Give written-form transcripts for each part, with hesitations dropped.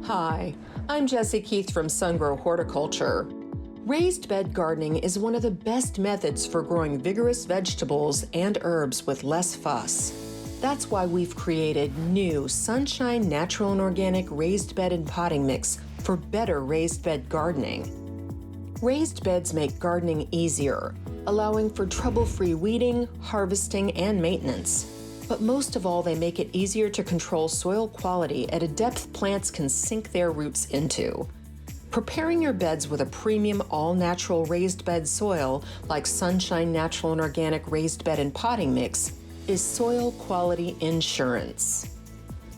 Hi, I'm Jessie Keith from Sungrow Horticulture. Raised bed gardening is one of the best methods for growing vigorous vegetables and herbs with less fuss. That's why we've created new Sunshine Natural and Organic Raised Bed and Potting Mix for better raised bed gardening. Raised beds make gardening easier, allowing for trouble-free weeding, harvesting, and maintenance. But most of all, they make it easier to control soil quality at a depth plants can sink their roots into. Preparing your beds with a premium all-natural raised bed soil like Sunshine Natural and Organic Raised Bed and Potting Mix is soil quality insurance.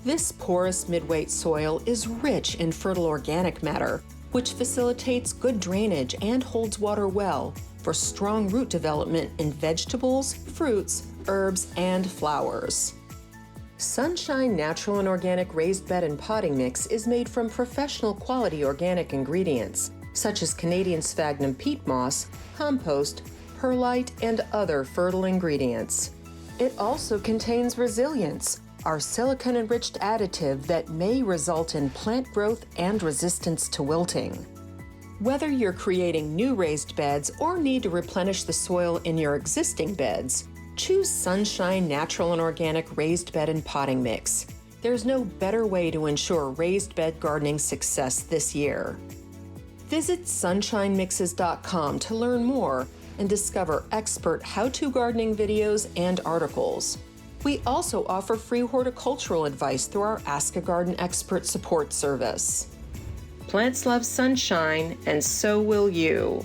This porous mid-weight soil is rich in fertile organic matter, which facilitates good drainage and holds water well for strong root development in vegetables, fruits, herbs, and flowers. Sunshine Natural and Organic Raised Bed and Potting Mix is made from professional quality organic ingredients, such as Canadian sphagnum peat moss, compost, perlite, and other fertile ingredients. It also contains resilience, our silicon-enriched additive that may result in plant growth and resistance to wilting. Whether you're creating new raised beds or need to replenish the soil in your existing beds, choose Sunshine Natural and Organic Raised Bed and Potting Mix. There's no better way to ensure raised bed gardening success this year. Visit sunshinemixes.com to learn more and discover expert how-to gardening videos and articles. We also offer free horticultural advice through our Ask a Garden Expert support service. Plants love sunshine, and so will you.